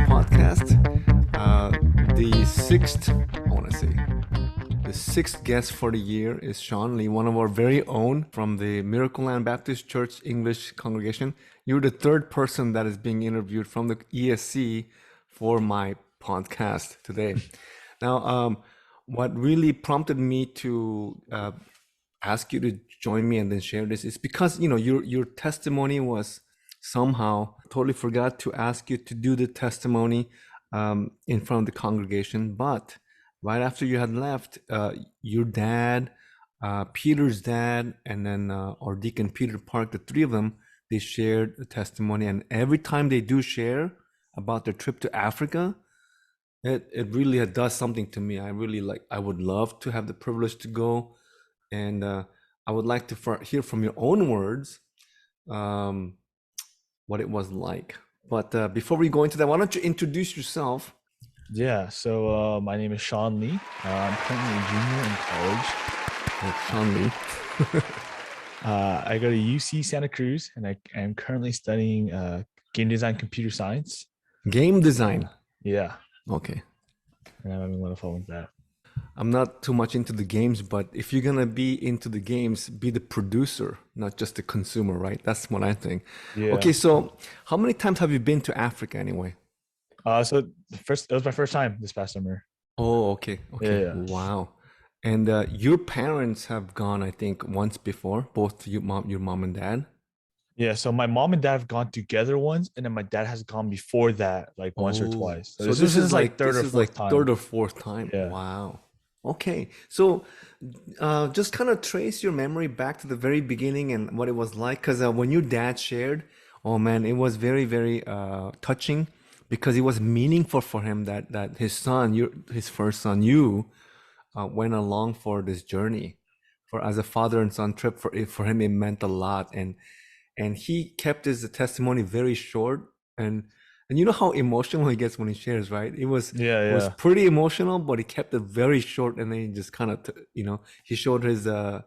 podcast. The sixth guest for the year is Sean Lee, one of our very own from the MiracleLand Baptist Church English congregation. You're the third person that is being interviewed from the ESC for my podcast today. Now, what really prompted me to ask you to join me and then share this is because your testimony was somehow totally forgot to ask you to do the testimony in front of the congregation, but right after you had left, your dad, Peter's dad, and then our deacon Peter Park, the three of them, they shared the testimony, and every time they do share about their trip to Africa, it really does something to me. I would love to have the privilege to go, and I would like to hear from your own words what it was like. But before we go into that, why don't you introduce yourself? Yeah, so my name is Sean Lee. I'm currently a junior in college. Sean Lee. I go to UC Santa Cruz, and I am currently studying game design, computer science. Game design. Yeah. Okay. And I'm having a lot of fun with that. I'm not too much into the games, but if you're gonna be into the games, be the producer, not just the consumer, right? That's what I think. Yeah. Okay, so how many times have you been to Africa anyway? So it was my first time this past summer. Oh, okay. Yeah. Wow. And your parents have gone, I think, once before, both your mom and dad. Yeah, so my mom and dad have gone together once, and then my dad has gone before that, like once or twice. So this is like third or fourth time. Yeah. Wow. Okay. So just kind of trace your memory back to the very beginning and what it was like. Because when your dad shared, oh man, it was very, very touching because it was meaningful for him that his son, his first son, went along for this journey. For as a father and son trip, for him, it meant a lot. And he kept his testimony very short, and you know how emotional he gets when he shares, right? It was pretty emotional, but he kept it very short, and then he just kind of he showed his the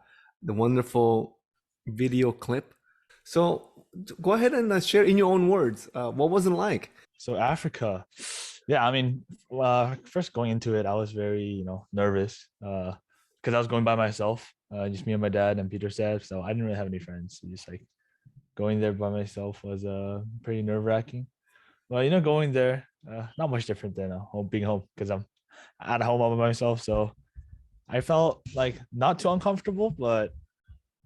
wonderful video clip. So go ahead and share in your own words, what was it like? So Africa, yeah, I mean, first going into it, I was very nervous because I was going by myself, just me and my dad and Peter's dad, so I didn't really have any friends. So just like going there by myself was pretty nerve-wracking. Well, going there, not much different than being home because I'm at home all by myself. So I felt like not too uncomfortable, but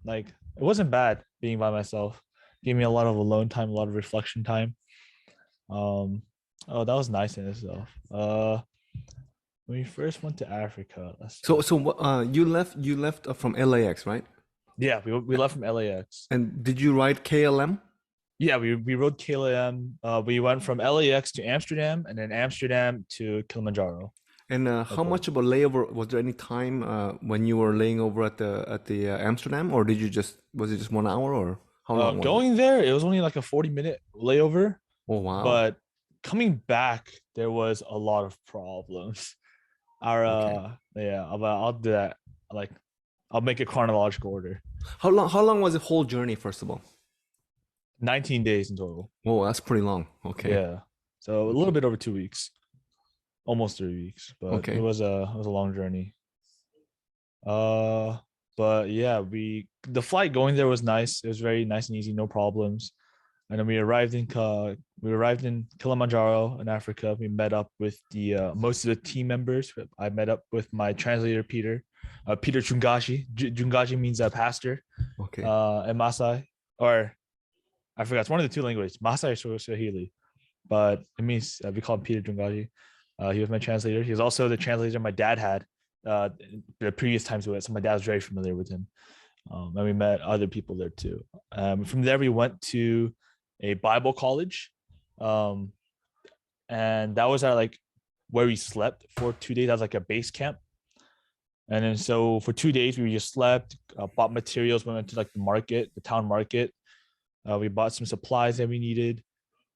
like it wasn't bad being by myself. Gave me a lot of alone time, a lot of reflection time. Oh, that was nice in itself. When we first went to Africa, You left from LAX, right? Yeah, we left from LAX. And did you ride KLM? Yeah, we rode KLM. We went from LAX to Amsterdam, and then Amsterdam to Kilimanjaro. And how much of a layover was there? Any time when you were laying over at the Amsterdam, or was it just 1 hour, or how long? Going there, it was only like a 40-minute layover. Oh wow! But coming back, there was a lot of problems. I'll do that. Like, I'll make a chronological order. How long was the whole journey? First of all, 19 days in total. Oh, that's pretty long. Okay. Yeah. So a little bit over 2 weeks, almost 3 weeks, but okay. It was a long journey. But yeah, the flight going there was nice. It was very nice and easy, no problems. And then we arrived in Kilimanjaro in Africa. We met up with the most of the team members. I met up with my translator Peter Chungashi. Chungashi means pastor. Okay. And Masai, or I forgot. It's one of the two languages, Masai or Swahili, but it means we call him Peter Chungashi. He was my translator. He was also the translator my dad had the previous times we went. So my dad was very familiar with him. And we met other people there too. From there, we went to a Bible college. And that was where we slept for 2 days. That was like a base camp. And then so for 2 days, we just slept, bought materials, went to like the town market. We bought some supplies that we needed.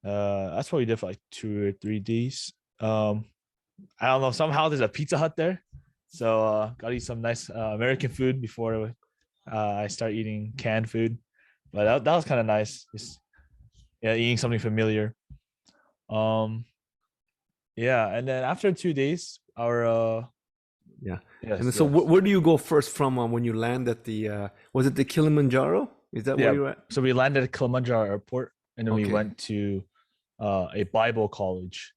That's what we did for like 2 or 3 days. I don't know. Somehow there's a Pizza Hut there. So got to eat some nice American food before I start eating canned food. But that was kind of nice. Just, eating something familiar. Yeah, and then after 2 days, our Yeah. And then, yes, so yes, where do you go first from when you land at the was it the Kilimanjaro? Is that where yeah. you're at? So we landed at Kilimanjaro Airport, and then we Okay. went to a Bible college,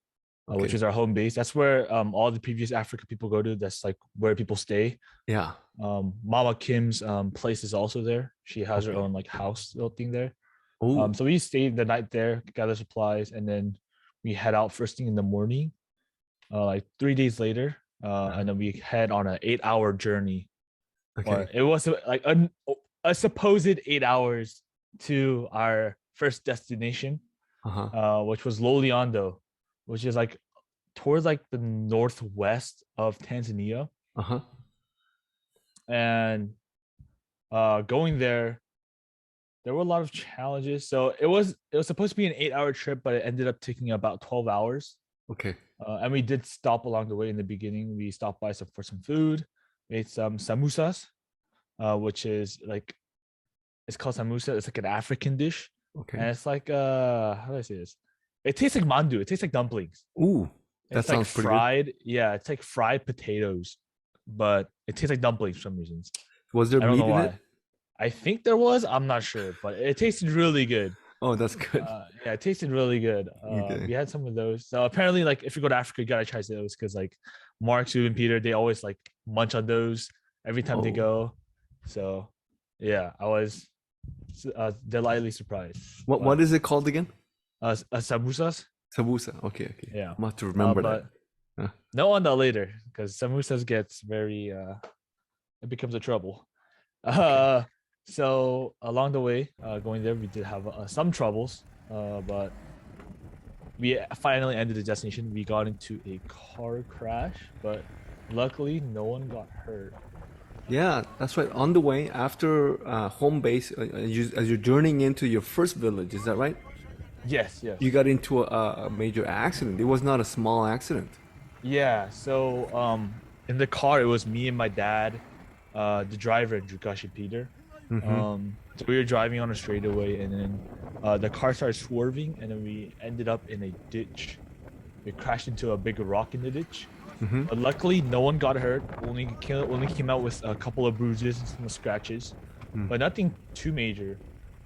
which Okay. is our home base. That's where all the previous African people go to. That's like where people stay. Yeah. Mama Kim's place is also there. She has her Okay. own like house little thing there. Oh. So we stayed the night there, gather supplies, and then we head out first thing in the morning. Like 3 days later, Uh-huh. and then we head on an 8-hour journey, or Okay. it was like a supposed 8 hours to our first destination, Uh-huh. which was Loliondo, which is like towards like the northwest of Tanzania. Uh-huh. And going there were a lot of challenges. So it was supposed to be an 8-hour trip, but it ended up taking about 12 hours. Okay. And we did stop along the way in the beginning. We stopped by for some food, ate some samosas, which is like, it's called samosa. It's like an African dish. Okay. And it's like how do I say this? It tastes like mandu. It tastes like dumplings. Ooh, that It's like sounds pretty good. fried. Yeah, it's like fried potatoes, but it tastes like dumplings for some reasons. Was there I don't know meat in it? why. I think there was. I'm not sure, but it tasted really good. Oh, that's good. Yeah, it tasted really good. Okay. We had some of those. So apparently, like if you go to Africa, you gotta try those because like Mark, Sue, and Peter, they always like munch on those every time they Oh. go. So yeah, I was delightedly surprised. What is it called again? Samosas. Sabusa. Okay, okay. Yeah. I'm gonna have to remember But that. no on that later because samosas gets very it becomes a trouble. So along the way, going there, we did have some troubles, but we finally ended the destination. We got into a car crash, but luckily no one got hurt. Yeah, that's right. On the way after home base, as you're journeying into your first village, is that right? Yes, yes. You got into a major accident. It was not a small accident. Yeah, so in the car it was me and my dad, the driver and Jukashi Peter. Mm-hmm. So we were driving on a straightaway and then the car started swerving and then we ended up in a ditch. We crashed into a big rock in the ditch. Mm-hmm. But luckily no one got hurt. Only came out with a couple of bruises and some scratches, but nothing too major.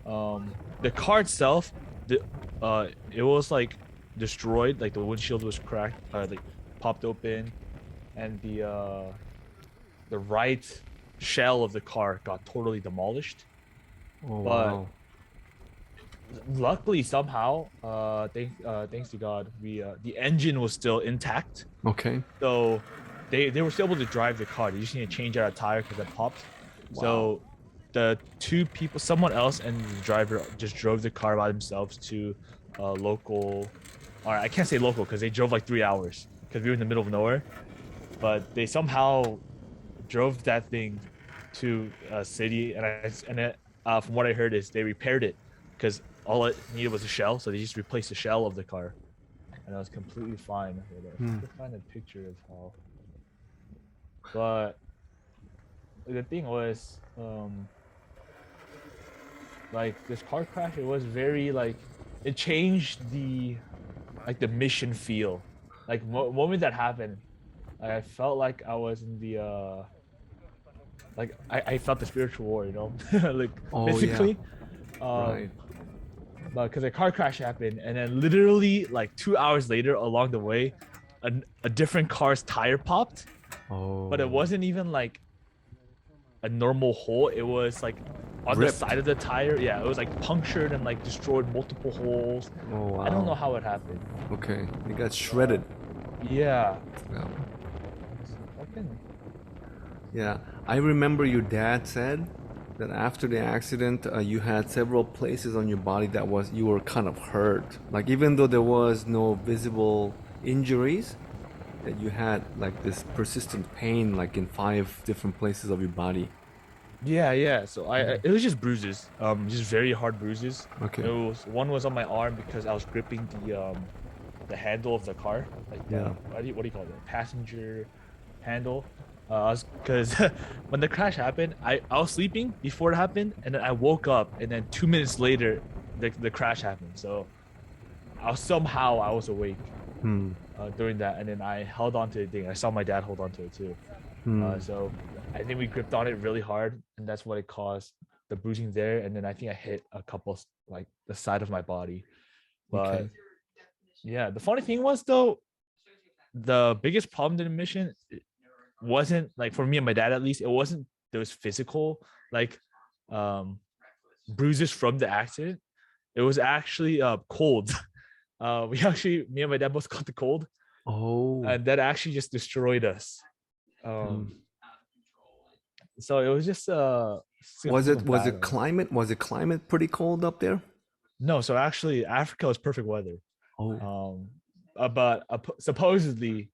The car itself, it was like destroyed, like the windshield was cracked, like popped open, and the right shell of the car got totally demolished. Oh, But wow. luckily somehow, thanks to God, we the engine was still intact. Okay. So they were still able to drive the car. They just need to change out a tire because it popped. Wow. So the two people, someone else and the driver, just drove the car by themselves to local, or I can't say local because they drove like 3 hours because we were in the middle of nowhere. But they somehow drove that thing to a city, from what I heard is they repaired it because all it needed was a shell, so they just replaced the shell of the car, and I was completely fine. I have to find a picture of how. But the thing was, like this car crash, it was very like it changed the mission feel. Like moment that happened, I felt like I was in the like I felt the spiritual war, like Oh, physically. Right. But because a car crash happened, and then literally like 2 hours later, along the way, a different car's tire popped, Oh. but it wasn't even like a normal hole. It was like on Ripped. the side of the tire. Yeah, it was like punctured and like destroyed multiple holes. Oh, wow. I don't know how it happened. Okay. It got shredded. Yeah. Yeah. Fucking. Yeah. I remember your dad said that after the accident, you had several places on your body that you were kind of hurt. Like even though there was no visible injuries, that you had like this persistent pain, like in 5 different places of your body. Yeah. So it was just bruises, just very hard bruises. Okay. One was on my arm because I was gripping the handle of the car, like Yeah. what do you call it, passenger handle. Because when the crash happened, I was sleeping before it happened, and then I woke up, and then 2 minutes later, the crash happened. So I was awake. during that, and then I held on to the thing. I saw my dad hold on to it too. Hmm. So I think we gripped on it really hard, and that's what it caused the bruising there. And then I think I hit a couple like the side of my body. Okay. But yeah, the funny thing was though, the biggest problem in the mission wasn't like for me and my dad at least, it wasn't those physical like um bruises from the accident. It was actually cold. We actually me and my dad both caught the cold, Oh. and that actually just destroyed us. Hmm. Um so it was just Was it significant was bad. it climate? Was it climate pretty cold up there? No, so actually Africa was perfect weather. Oh. Um but supposedly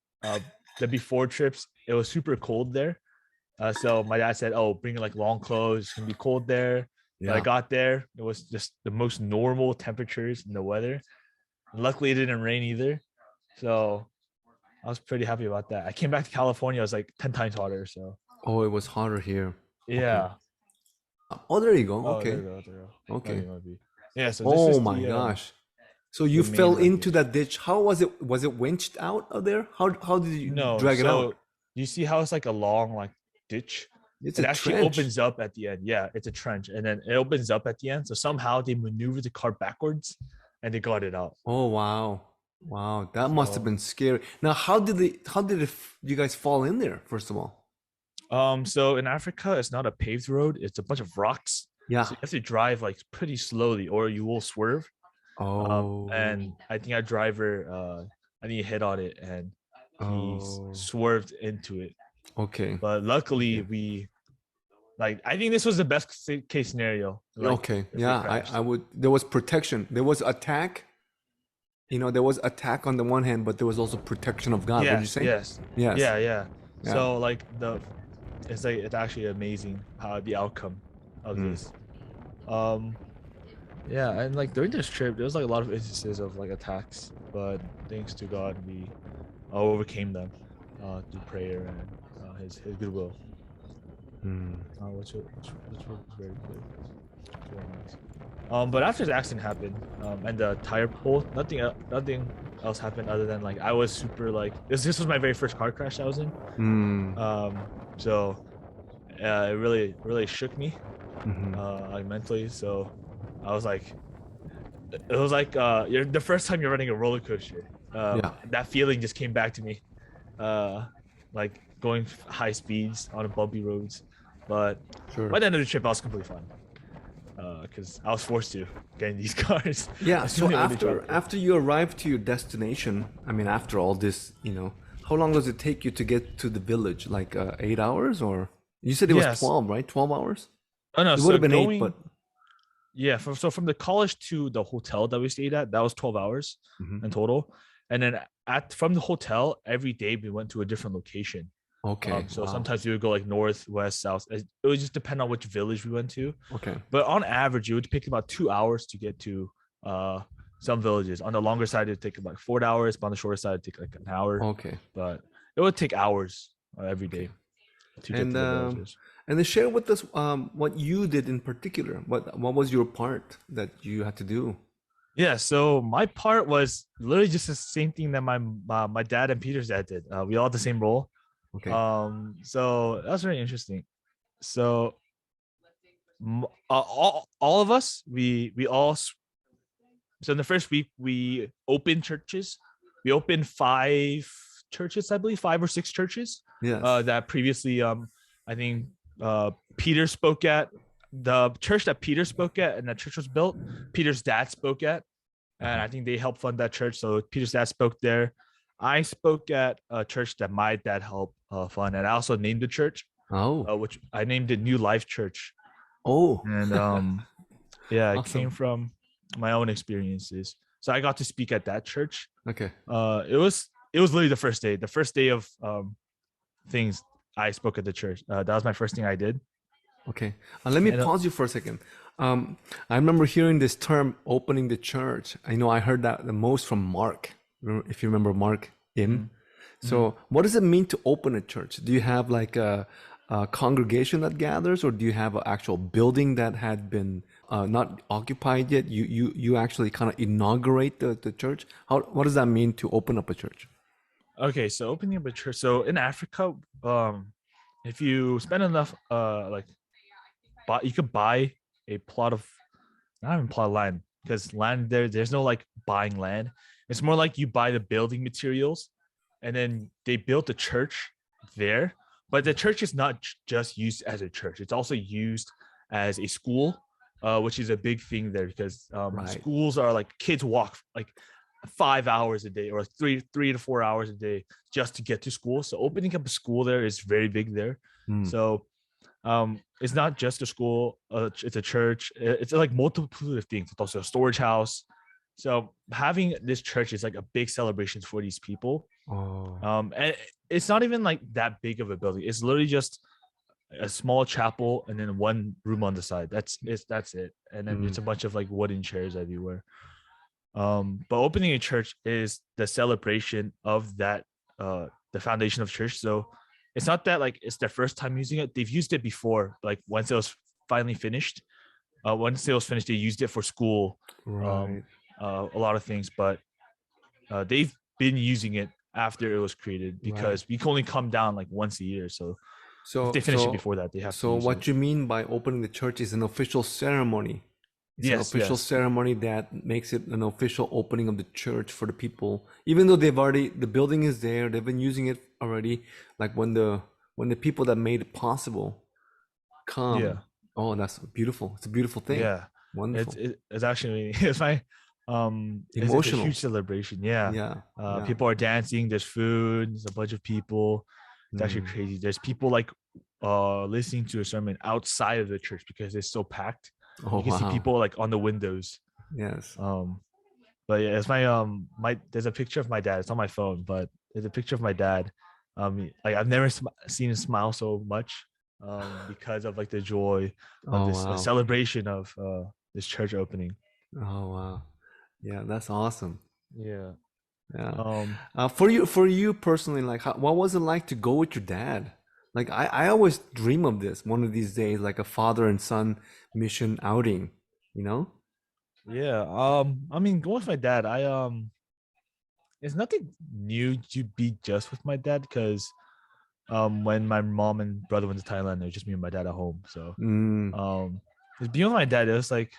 the before trips it was super cold there. So my dad said, "Oh, bring like long clothes. It's gonna be cold there." But I Yeah. got there, it was just the most normal temperatures in the weather. Luckily, it didn't rain either, so I was pretty happy about that. I came back to California, I was like 10 times hotter. So Oh, it was hotter here. Okay. yeah. Oh, there you go. Oh, there Okay. you go. There you go. Okay. Might be. Yeah. So this Oh is my gosh. So the you main fell into wreckage. that ditch. How was it? Was it winched out of there? How did you No, drag it out? so you see how it's like a long like ditch. It's a It actually trench. opens up at the end. Yeah, it's a trench, and then it opens up at the end. So somehow they maneuvered the car backwards, and they got it out. Oh wow. Wow, that must have So been scary. Now, how did you guys fall in there, first of all? so in Africa, it's not a paved road; it's a bunch of rocks. Yeah. So you have to drive like pretty slowly, or you will swerve. Oh. And I think our driver, I think he hit on it, and he Oh. swerved into it. Okay. But luckily, Okay. we like. I think this was the best case scenario. Like Okay. if we Yeah, I crashed. would there was protection. There was attack. There was attack on the one hand, but there was also protection of God. Would you Yes, say? yes, Yes. yeah. Yeah. So like it's like it's actually amazing how the outcome of Mm. this. Um, yeah, and like during this trip, there was like a lot of instances of like attacks, but thanks to God, we overcame them through prayer and His goodwill. Mm. Which was very good. Very nice. But after the accident happened, and the tire pull, nothing else happened other than like I was super like this was my very first car crash I was in. Mm. So it really shook me, Hmm. like mentally. So I was like, it was like you're the first time you're running a roller coaster. Yeah. That feeling just came back to me, uh, like going high speeds on bumpy roads. But Sure. by the end of the trip, I was completely fine because I was forced to get in these cars. Yeah. As So soon as they dropped it. after you arrive to your destination, I mean, after all this, how long does it take you to get to the village? Like 8 hours, or you said it was Yes. 12, right? 12 hours. Oh no. It would So have been eight, but going, yeah. From the college to the hotel that we stayed at, that was 12 hours Mhm. in total. And then at from the hotel, every day we went to a different location. Okay. So Wow. sometimes we would go like north, west, south. It would just depend on which village we went to. Okay. But on average, it would take about 2 hours to get to some villages. On the longer side, it would take about 4 hours. But on the shorter side, it would take like an hour. Okay. But it would take hours every Okay. day to get And to the villages. then share with us what you did in particular. What was your part that you had to do? Yeah, so my part was literally just the same thing that my dad and Peter's dad did. We all had the same role. Okay. So that was very interesting. So all of us, we all. So in the first week, we opened churches. We opened 5 churches, I believe, 5 or 6 churches Yes. that previously, I think, Peter spoke at. The church that Peter spoke at and that church was built, Peter's dad spoke at, and Uh-huh. I think they helped fund that church. So Peter's dad spoke there. I spoke at a church that my dad helped fund, and I also named the church, Oh. which I named it New Life Church. Oh. And yeah, it came Awesome. from my own experiences. So I got to speak at that church. Okay. It was literally the first day of things I spoke at the church. That was my first thing I did. Okay. Let me And pause you for a second. I remember hearing this term, opening the church. I know I heard that the most from Mark, if you remember Mark Im. mm, So, what does it mean to open a church? Do you have like a congregation that gathers, or do you have an actual building that had been not occupied yet? You actually kind of inaugurate the church. What does that mean to open up a church? Okay, so opening up a church. So in Africa, if you spend enough, like, you could buy a plot of, not even plot of land, because land there's no like buying land. It's more like you buy the building materials, and then they built a church there. But the church is not just used as a church; it's also used as a school, which is a big thing there because Right. schools are like kids walk like 5 hours a day or three to 4 hours a day just to get to school. So opening up a school there is very big there. Mm. So it's not just a school, it's a church, it's like multiple of things. It's also a storage house. So having this church is like a big celebration for these people. Oh. And it's not even like that big of a building. It's literally just a small chapel and then one room on the side. That's it. And then Mm. it's a bunch of like wooden chairs everywhere. But opening a church is the celebration of that, the foundation of church. So it's not that like it's their first time using it. They've used it before. Like once it was finally finished, they used it for school, Right. a lot of things. But they've been using it after it was created Right. because we can only come down like once a year. So if So they finish it so before that, they have to so use it. what you mean by opening the church is an official ceremony. It's an Yes, official yes, ceremony that makes it an official opening of the church for the people. Even though the building is there, they've been using it already. Like when the people that made it possible come. yeah. Oh, that's beautiful. It's a beautiful thing. Yeah, Wonderful. it's actually it's my it's a Emotional. huge celebration. Yeah, Yeah. Yeah. people are dancing. There's food. There's a bunch of people. It's actually Mm. crazy. There's people like listening to a sermon outside of the church because it's so packed. Oh, You can see wow. people like on the windows. Yes. Um, but yeah, it's my there's a picture of my dad. It's on my phone, but there's a picture of my dad. Like I've never seen him smile so much. Because of like the joy of Oh, this wow. celebration of this church opening. Oh, wow. Yeah, that's awesome. Yeah. Yeah. Um. For you personally, like, what was it like to go with your dad? Like, I always dream of this one of these days, like a father and son mission outing, you know? Yeah. I mean, going with my dad, it's nothing new to be just with my dad because when my mom and brother went to Thailand, it was just me and my dad at home. So Mm, um, just being with my dad, it was like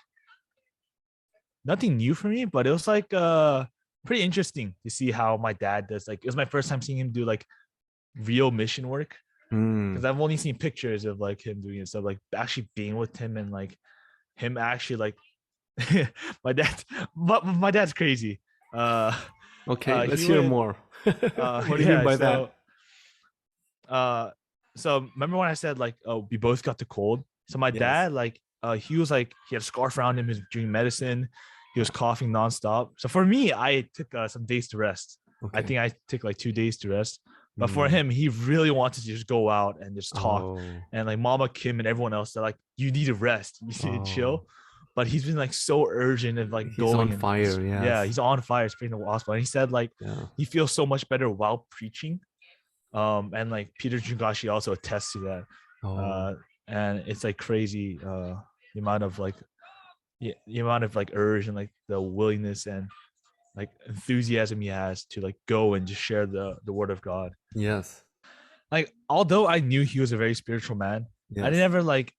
nothing new for me, but it was like pretty interesting to see how my dad does. Like, it was my first time seeing him do like real mission work mm. because I've only seen pictures of like him doing it. So like actually being with him and like him actually like my dad, but my dad's crazy. Uh, Okay, let's he hear would, more. What do you mean yeah. by that? Uh, so remember when I said like, oh, we both got the cold? So my Yes. dad, like, he was like, he had a scarf around him. He was doing medicine. He was coughing nonstop. So for me, I took some days to rest. I Okay. think I took like 2 days to rest. But for Mm. him, he really wanted to just go out and just talk. Oh. And like Mama Kim and everyone else, they're like, you need to rest. You need to Oh. chill. But he's been like so urgent of like He's on going and fire, yeah, yes. he's on fire, spreading the gospel. And he said like Yeah. he feels so much better while preaching, and like Peter Jungashi also attests to that. Oh. uh and it's like crazy, the amount of like the amount of like urge and like the willingness and like enthusiasm he has to like go and just share the word of God. Yes. Like although I knew he was a very spiritual man, I Yes. never like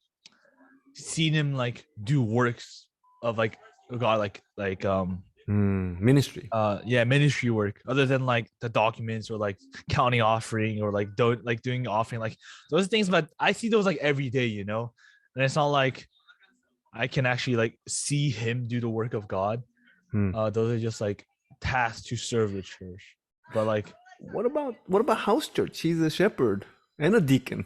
seen him like do works of like God, Ministry. yeah, ministry work other than like the documents or like counting offering or like don't like doing offering, like those things. But I see those like every day, and it's not like I can actually like see him do the work of God. Hmm. Those are just like tasks to serve the church. But like What about house church? He's a shepherd and a deacon.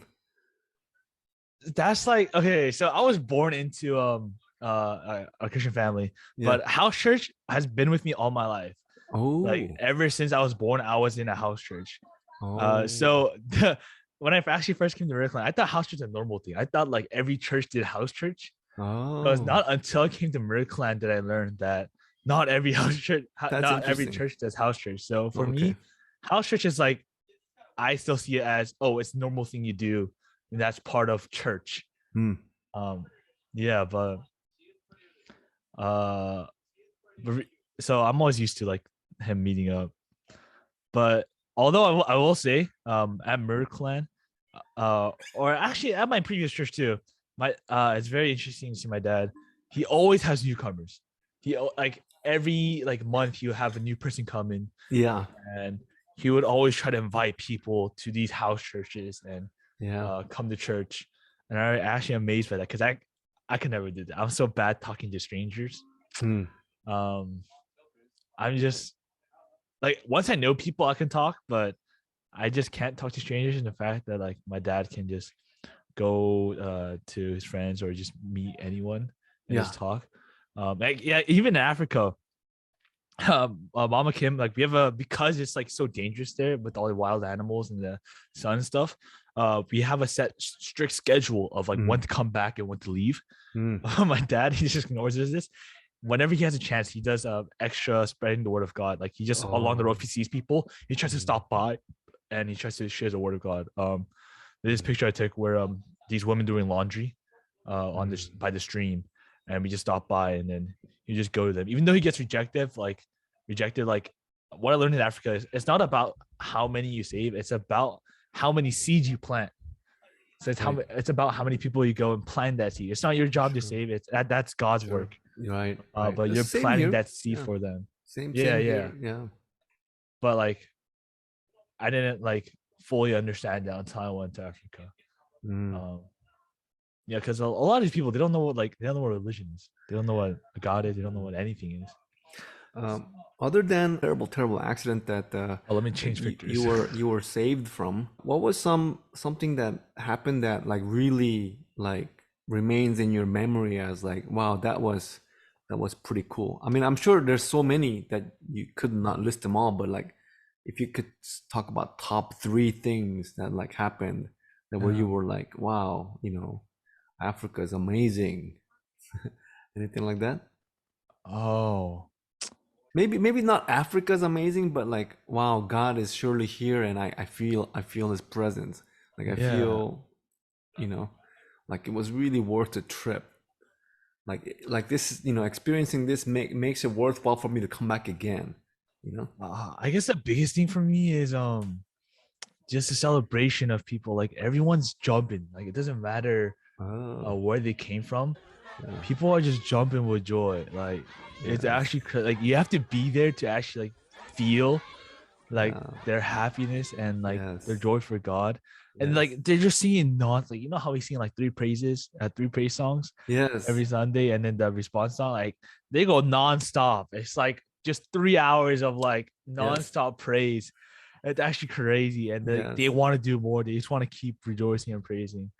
that's like, okay, so I was born into a Christian family, Yeah. but house church has been with me all my life. Like Oh. ever since I was born, I was in a house church. Oh. So when I actually first came to MiracleLand, I thought house church was a normal thing. I thought like every church did house church. But it's Oh. not until I came to MiracleLand that I learned that not every That's not every interesting. church does house church. So for Okay. me, house church is like, I still see it as, oh, it's a normal thing you do, and that's part of church. Hmm. Um, yeah, uh, but so I'm always used to like him meeting up, but although I will say, at MiracleLand, or actually at my previous church too, it's very interesting to see my dad. He always has newcomers. Like every like month, you have a new person come in, Yeah. and he would always try to invite people to these house churches and Yeah. come to church. And I actually amazed by that because I can never do that. I'm so bad talking to strangers. Mm. Um, I'm just like once I know people, I can talk, but I just can't talk to strangers. And the fact that like my dad can just go to his friends or just meet anyone and Yeah. just talk. Like, yeah, even in Africa, Mama Kim, like we have because it's like so dangerous there with all the wild animals and the sun and stuff. We have a set strict schedule of like when Mm. to come back and when to leave. Mm. My dad, he just ignores this. Whenever he has a chance, he does extra spreading the word of God. Like he just along the road, if Oh. he sees people, he tries to Mm. stop by and he tries to share the word of God. This Mm. picture I took where these women doing laundry on this Mm. by the stream, and we just stop by and then you just go to them. Even though he gets rejected, like what I learned in Africa is it's not about how many you save, it's about how many seeds you plant. So Right. it's about how many people you go and plant that seed. It's not your job to True. save it. That's God's True. work. Right. Right. But The you're same planting here. that seed Yeah. for them. Same. Yeah, Same yeah. here. Yeah. But like I didn't like fully understand that until I went to Africa. Mm. Um, yeah, because a lot of these people they don't know what religion is. They don't know what God is. They don't know Mm. what anything is. Other than terrible accident Oh, let me that change you pictures. were saved from, what was something that happened that like really like remains in your memory as like, wow, that was pretty cool. I mean, I'm sure there's so many that you could not list them all, but like if you could talk about top three things that like happened that where you Yeah. were like, wow, Africa is amazing. Anything like that? Oh, Maybe not Africa's amazing, but like wow, God is surely here, and I feel His presence. Like I yeah. feel, you know, like it was really worth the trip. Like this, experiencing this makes it worthwhile for me to come back again. You know. I guess the biggest thing for me is just a celebration of people. Like everyone's jumping. Like it doesn't matter Oh, where they came from. yeah. People are just jumping with joy. Like it's Yes. actually like you have to be there to actually like feel like Yeah. their happiness and like their Yes. joy for God. And Yes. like they're just singing non like you know how we sing like three praise songs Yes. every Sunday, and then the response song, like they go nonstop. It's like just 3 hours of like Yes. nonstop praise. It's actually crazy. And they Yes. want to do more. They just want to keep rejoicing and praising.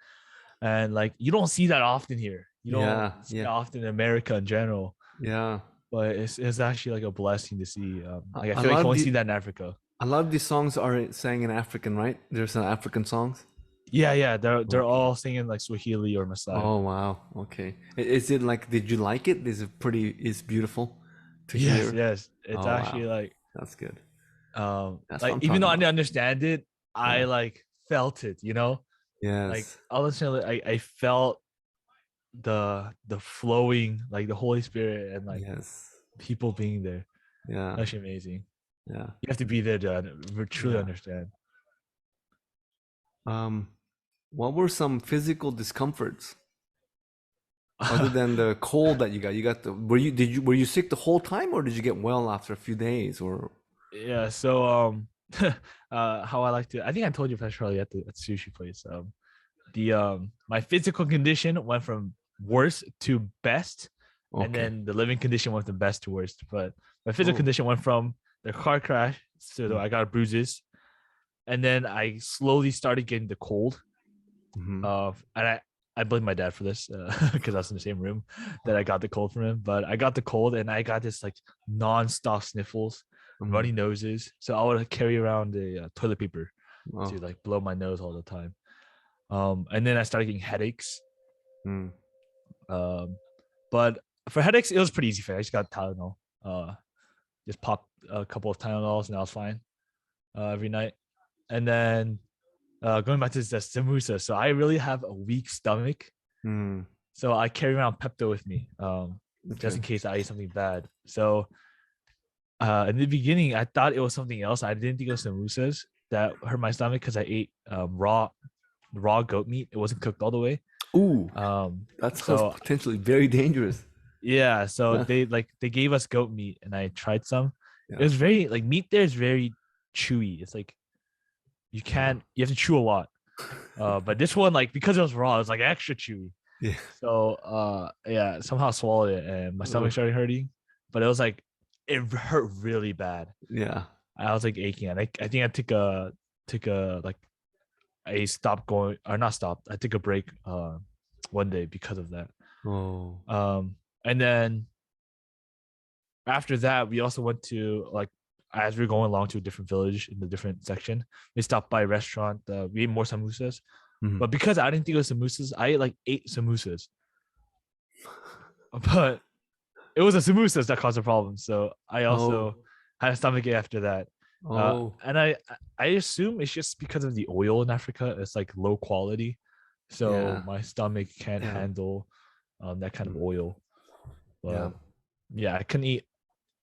And like you don't see that often here. You don't Yeah. see Yeah. that often in America in general. Yeah. But it's actually like a blessing to see. Like I A feel like lot you of only the see that in Africa. a lot of these songs are sang in African, right? There's some African songs. Yeah, yeah, they're Okay. all singing like Swahili or Maasai. Oh wow. Okay. Is it like? Did you like it? Is it pretty? Is beautiful to Yes, hear? yes. It's Oh wow. actually That's good. That's what like I'm even though talking I didn't about. understand it, I Yeah. like felt it, you know? Like Yes. all of a sudden I felt the flowing, like the Holy Spirit and like Yes. people being there. Yeah. Actually amazing. Yeah. You have to be there to truly Yeah. understand. Um, what were some physical discomforts other than the cold that you got? You got the were you sick the whole time or did you get well after a few days or Yeah, so how I like to I think I told you Charlie at the sushi place. The my physical condition went from worst to best, and okay. then the living condition went from best to worst. But my physical Oh. condition went from the car crash, so I got bruises, and then I slowly started getting the cold. Mm-hmm. And I blame my dad for this because I was in the same room that I got the cold from him. But I got the cold and I got this like non-stop sniffles, Mm-hmm. runny noses. So I would carry around a toilet paper Oh. to like blow my nose all the time. And then I started getting headaches. Mm. Um, but for headaches, it was pretty easy for me. I just got Tylenol. Just popped a couple of Tylenols and I was fine every night. And then going back to the samosa, so I really have a weak stomach, Mm. so I carry around Pepto with me, just Okay. in case I eat something bad. So In the beginning, I thought it was something else. I didn't think it was samosas that hurt my stomach because I ate raw goat meat. It wasn't cooked all the way. Ooh, Um, that sounds so potentially very dangerous. yeah, so Huh. they gave us goat meat and I tried some. It Yeah, was very like meat there is very chewy. It's like yeah, you have to chew a lot. But this one like because it was raw, it was like extra chewy. yeah. So yeah, somehow swallowed it and my stomach Ugh. started hurting. But it was like it hurt really bad. Yeah. I was like aching. And I think I took a like a stop going or not stopped. I took a break one day because of that. Oh, And then after that, we also went to like as we are going along to a different village in the different section. We stopped by a restaurant. We ate more samosas, mhm. but because I didn't think it was samosas, I ate like 8 samosas. But it was the samosas that caused the problem. So I Oh, also had a stomachache after that. oh, And I assume it's just because of the oil in Africa. It's like low quality, so yeah, my stomach can't yeah, handle that kind of mm, oil. yeah. But yeah, I couldn't eat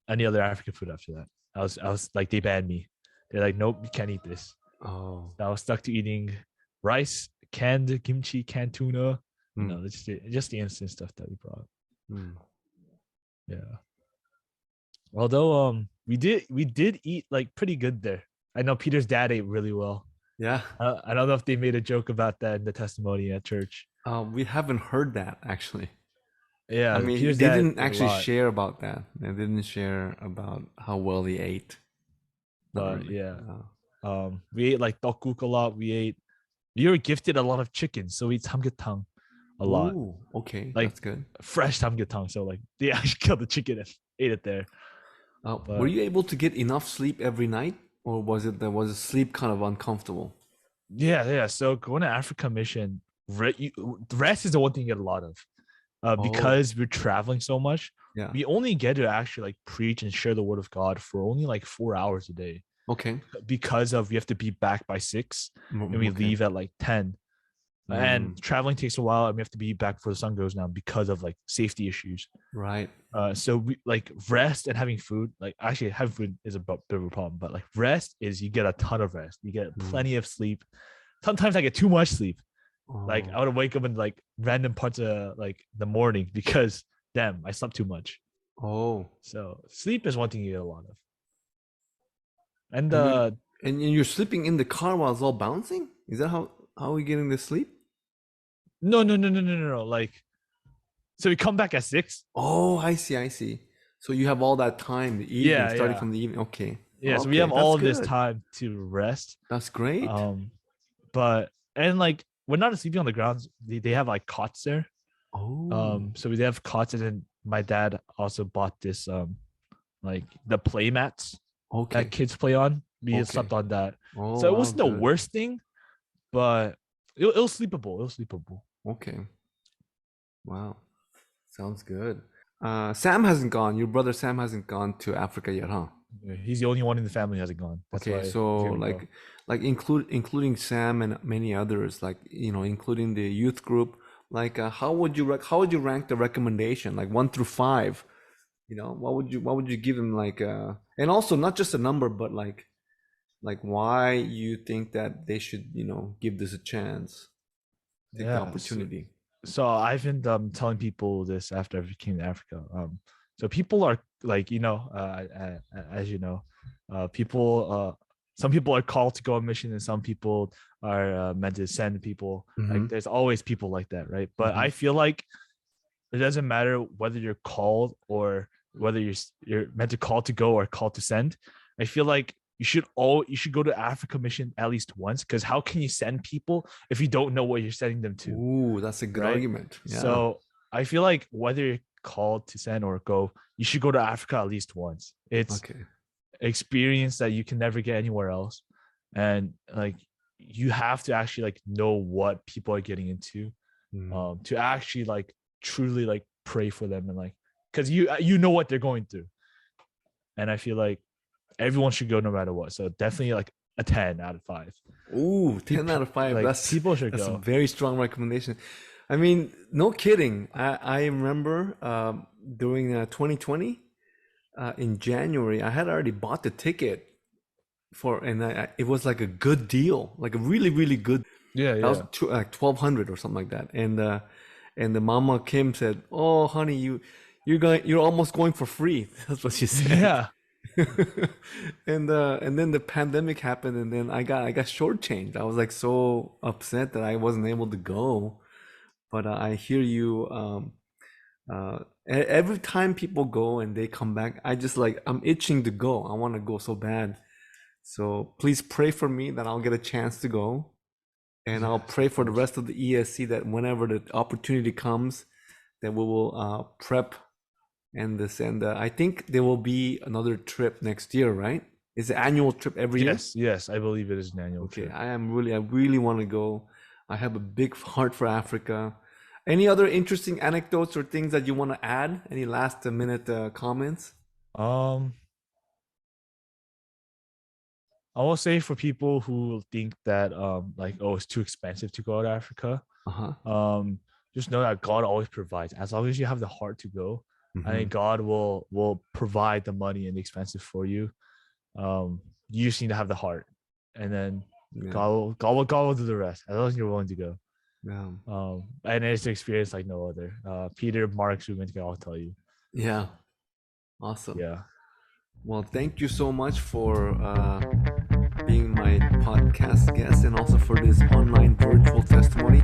any other African food after that. I was like they banned me. They're like, nope, you can't eat this. Oh, So I was stuck to eating rice, canned kimchi, canned tuna. You mm, know, just the instant stuff that we brought. mm. Yeah. Although we did eat like pretty good there. I know Peter's dad ate really well. Yeah. I don't know if they made a joke about that in the testimony at church. We haven't heard that actually. I Yeah, mean, Peter's they dad didn't ate a actually lot, share about that. They didn't share about how well he ate. Not but really. yeah, we ate like tteokguk a lot. We were gifted a lot of chicken, so we ate samgyetang a lot, Ooh, okay, like that's good. fresh samgyetang. So like they actually killed the chicken and ate it there. Were But you able to get enough sleep every night, or was the sleep kind of uncomfortable? yeah. So going to Africa mission, rest is the one thing you get a lot of. Oh, Because we're traveling so much, yeah. we only get to actually like preach and share the word of God for only like 4 hours a day Okay. because of we have to be back by 6 and we Okay. leave at like 10. And Mm, traveling takes a while and we have to be back before the sun goes down because of like safety issues. right. So we like rest and having food. Like actually, having food is a bit of a problem, but like rest is you get a ton of rest. You get Mm. plenty of sleep. Sometimes I get too much sleep. Like I Oh, would wake up in like random parts of like the morning because damn, I slept too much. oh. So sleep is one thing you get a lot of. And And you and you're sleeping in the car while it's all bouncing? Is that how are we getting the sleep? no. Like so we come back at 6. Oh, I see, I see. So you have all that time, the evening, Yeah, starting yeah. from the evening. Okay. Yeah. So we Okay, have that's all this good. time to rest. That's great. Um, but and like we're not sleeping on the ground. They have like cots there. Oh, So we have cots, and then my dad also bought this like the play mats that okay. kids play on. We Okay. slept on that. Oh, So it wow, wasn't the good. worst thing, but it was sleepable. It was sleepable. Okay. Wow. Sounds good. Sam hasn't gone. Your brother Sam hasn't gone to Africa yet, huh? Yeah, he's the only one in the family who hasn't gone. That's Okay, why so he's gonna go. including Sam and many others, like including the youth group. Like, how would you rank the recommendation, like 1 through 5? What would you give him, like, and also not just a number, but like why you think that they should give this a chance, take the Yeah. opportunity. So I've been telling people this after I came to Africa. So people are like, as you know, people, some people are called to go on mission, and some people are meant to send people. Like, Mm-hmm. there's always people like that, right? But Mm-hmm. I feel like it doesn't matter whether you're called or whether you're meant to call to go or call to send. I feel like you should go to Africa mission at least once because how can you send people if you don't know what you're sending them to, Ooh, that's a good right? argument. Yeah. So I feel like whether you're called to send or go, you should go to Africa at least once. It's Okay. experience that you can never get anywhere else, and like you have to actually like know what people are getting into, Mm. to actually like truly like pray for them and like because you know what they're going through, and I feel like everyone should go no matter what. So definitely like a 10 out of 5. Ooh, 10 People out of 5. like That's people should that's a go. very strong recommendation. I mean, no kidding. I remember during 2020. in January. I had already bought the ticket and it was like a good deal, like a really, really good. Yeah, That was yeah. like 1,200 or something like that. And the Mama Kim said, "Oh, honey, you're almost going for free." That's what she said. Yeah. And then the pandemic happened, and then I got shortchanged. I was like so upset that I wasn't able to go. But I hear you. Every time people go and they come back, I'm itching to go. I want to go so bad. So please pray for me that I'll get a chance to go, and I'll Yes, pray of for the course. rest of the ESC that whenever the opportunity comes, that we will prep and this. And I think there will be another trip next year, right? It's an annual trip every year. Yes, yes. I believe it is an annual Okay, trip. I really want to go. I have a big heart for Africa. Any other interesting anecdotes or things that you want to add? Any last minute comments? Um, I will say for people who think that like, oh, it's too expensive to go to Africa, Uh-huh. um, just know that God always provides. As long as you have the heart to go, I Mm-hmm. think God will provide the money and the expenses for you. You just need to have the heart, and then Yeah. God will do the rest as long as you're willing to go. Yeah. And it's an experience like no other. Peter, Mark, Zuben can all tell you. Yeah. Awesome. Yeah. Well, thank you so much for being my podcast guest and also for this online virtual testimony.